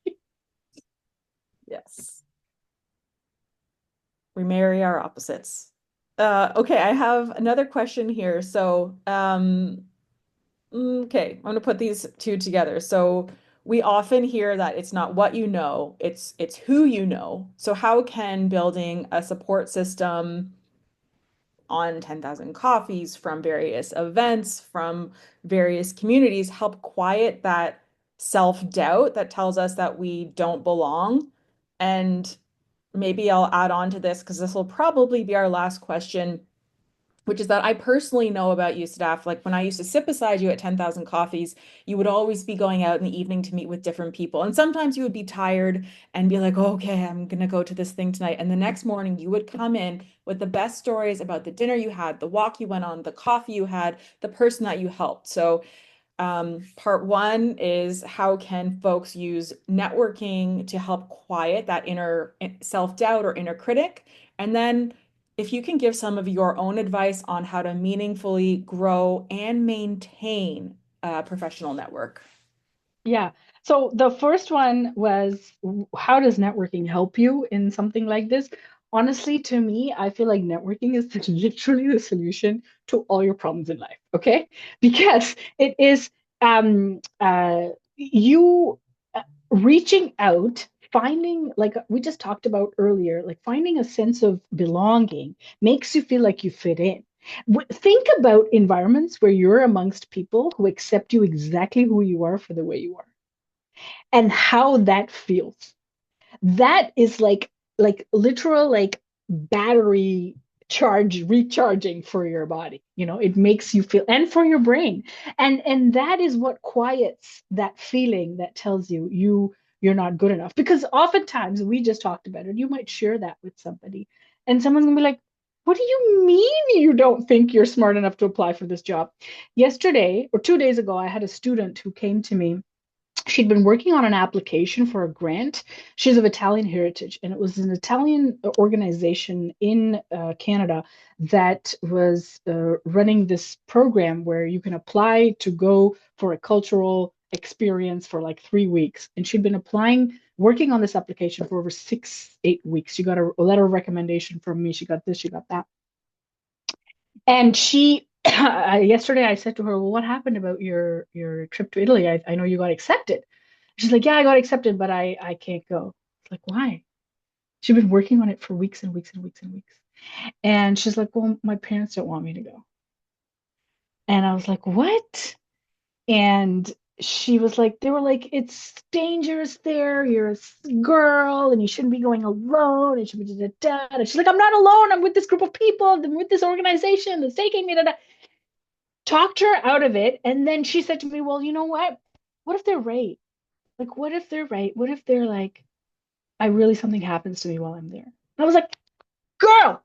[SPEAKER 1] Yes. We marry our opposites. Okay, I have another question here. So, okay, I'm gonna put these two together. So we often hear that it's not what you know, it's who you know. So how can building a support system on 10,000 coffees from various events, from various communities help quiet that self-doubt that tells us that we don't belong? And maybe I'll add on to this because this will probably be our last question. which is that I personally know about you, Sadaf. Like when I used to sit beside you at 10,000 Coffees, you would always be going out in the evening to meet with different people. And sometimes you would be tired and be like, oh, okay, I'm gonna go to this thing tonight. And the next morning you would come in with the best stories about the dinner you had, the walk you went on, the coffee you had, the person that you helped. So part one is how can folks use networking to help quiet that inner self-doubt or inner critic? And then if you can give some of your own advice on how to meaningfully grow and maintain a professional network.
[SPEAKER 2] Yeah. So the first one was, how does networking help you in something like this? Honestly, to me, I feel like networking is literally the solution to all your problems in life. Okay. Because it is you reaching out, finding, like we just talked about earlier, like finding a sense of belonging makes you feel like you fit in. Think about environments where you're amongst people who accept you exactly who you are for the way you are and how that feels. That is like literal like battery charge recharging for your body. It makes you feel, and for your brain. And that is what quiets that feeling that tells you're not good enough. Because oftentimes, we just talked about it, you might share that with somebody and someone's gonna be like, what do you mean you don't think you're smart enough to apply for this job? Yesterday or 2 days ago, I had a student who came to me. She'd been working on an application for a grant. She's of Italian heritage, and it was an Italian organization in Canada that was running this program where you can apply to go for a cultural experience for like 3 weeks. And she'd been applying, working on this application for over 8 weeks. She got a letter of recommendation from me. She got this, she got that. And she, yesterday I said to her, well, what happened about your trip to Italy? I know you got accepted. She's like, yeah, I got accepted, but I can't go. It's like, why? She'd been working on it for weeks and weeks and weeks and weeks. And she's like, well, my parents don't want me to go. And I was like, what? And she was like, they were like, it's dangerous there. You're a girl and you shouldn't be going alone. And she should be da, da, da. And she's like, I'm not alone. I'm with this group of people. I'm with this organization that's taking me. Da, da. Talked her out of it. And then she said to me, well, you know what? What if they're right? Like, what if they're right? What if they're like, I really, something happens to me while I'm there? And I was like, girl,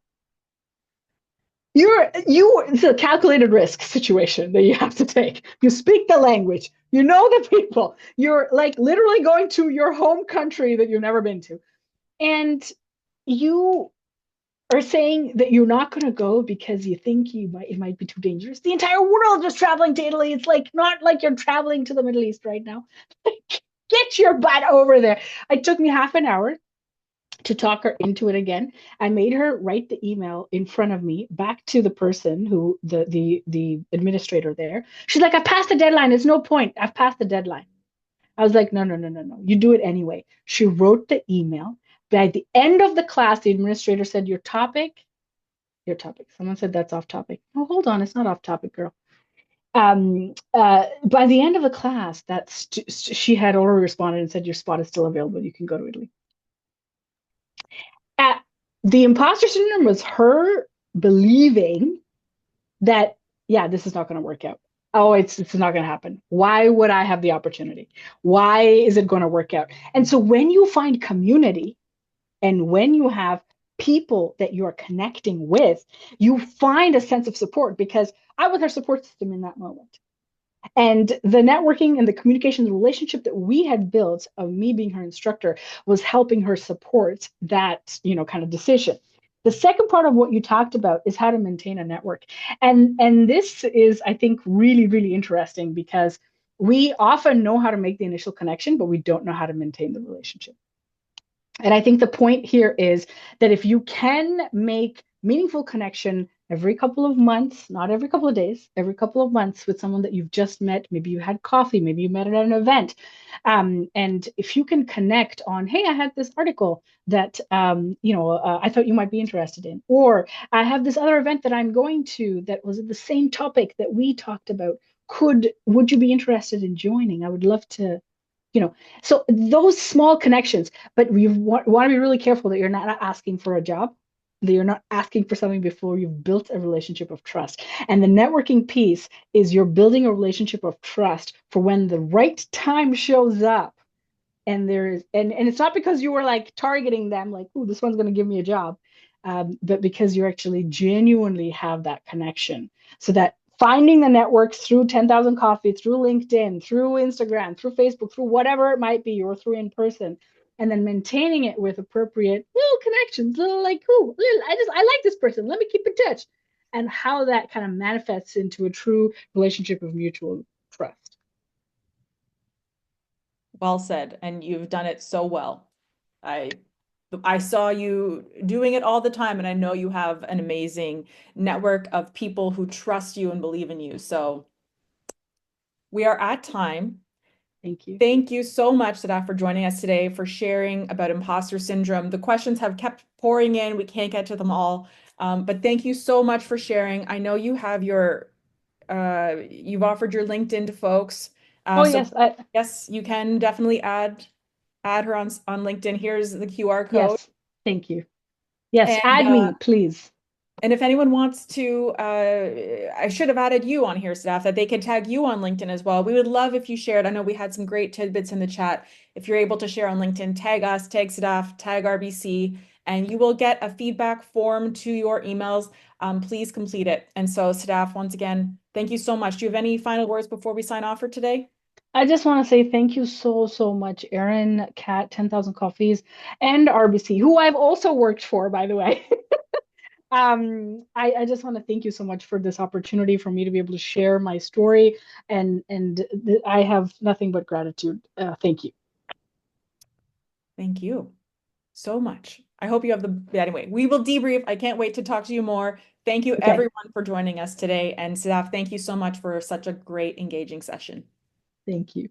[SPEAKER 2] it's a calculated risk situation that you have to take. You speak the language, you know the people, you're like literally going to your home country that you've never been to. And you are saying that you're not going to go because you think it might be too dangerous. The entire world is traveling to Italy. It's like not like you're traveling to the Middle East right now. Get your butt over there. It took me half an hour to talk her into it again. I made her write the email in front of me back to the person who the administrator there. She's like, I've passed the deadline. There's no point. I've passed the deadline. I was like, no, no, no, no, no. You do it anyway. She wrote the email. By the end of the class, the administrator said, your topic. Someone said that's off topic. Oh, hold on. It's not off topic, girl. By the end of the class, she had already responded and said, your spot is still available. You can go to Italy. At, the imposter syndrome was her believing that, yeah, this is not going to work out. Oh, it's not going to happen. Why would I have the opportunity? Why is it going to work out? And so when you find community and when you have people that you're connecting with, you find a sense of support, because I was her support system in that moment. And the networking and the communication, the relationship that we had built of me being her instructor was helping her support that, kind of decision. The second part of what you talked about is how to maintain a network. And this is, I think, really, really interesting, because we often know how to make the initial connection, but we don't know how to maintain the relationship. And I think the point here is that if you can make meaningful connection every couple of months, not every couple of days, every couple of months with someone that you've just met, maybe you had coffee, maybe you met at an event. And if you can connect on, hey, I had this article that, I thought you might be interested in, or I have this other event that I'm going to that was the same topic that we talked about. Would you be interested in joining? I would love to, you know, so those small connections, but you want to be really careful that you're not asking for a job. that you're not asking for something before you've built a relationship of trust. And the networking piece is you're building a relationship of trust for when the right time shows up. And it's not because you were like targeting them, like, oh, this one's going to give me a job, but because you actually genuinely have that connection. So that finding the networks through 10,000 Coffee, through LinkedIn, through Instagram, through Facebook, through whatever it might be, or through in person, and then maintaining it with appropriate little connections, little like, oh, I like this person. Let me keep in touch, and how that kind of manifests into a true relationship of mutual trust.
[SPEAKER 1] Well said, and you've done it so well. I I saw you doing it all the time, and I know you have an amazing network of people who trust you and believe in you. So we are at time.
[SPEAKER 2] Thank you.
[SPEAKER 1] Thank you so much, Sadaf, for joining us today, for sharing about imposter syndrome. The questions have kept pouring in. We can't get to them all. But thank you so much for sharing. I know you have you've offered your LinkedIn to folks.
[SPEAKER 2] Oh
[SPEAKER 1] So
[SPEAKER 2] yes, I
[SPEAKER 1] yes, you can definitely add her on LinkedIn. Here's the QR code.
[SPEAKER 2] yes, thank you. Yes,
[SPEAKER 1] And
[SPEAKER 2] add me, please.
[SPEAKER 1] if anyone wants to, I should have added you on here, Staff, that they can tag you on LinkedIn as well. We would love if you shared. I know we had some great tidbits in the chat. If you're able to share on LinkedIn, tag us, tag Sadaf, tag RBC, and you will get a feedback form to your emails. Please complete it. And so, Sadaf, once again, thank you so much. Do you have any final words before we sign off for today?
[SPEAKER 2] I just want to say thank you so much, Erin, Kat, 10,000 Coffees, and RBC, who I've also worked for, by the way. I just want to thank you so much for this opportunity for me to be able to share my story, and I have nothing but gratitude. Thank you.
[SPEAKER 1] Thank you so much. I hope you have anyway, we will debrief. I can't wait to talk to you more. Thank you
[SPEAKER 2] Okay,
[SPEAKER 1] everyone for joining us today. And Sadaf, thank you so much for such a great engaging session.
[SPEAKER 2] thank you.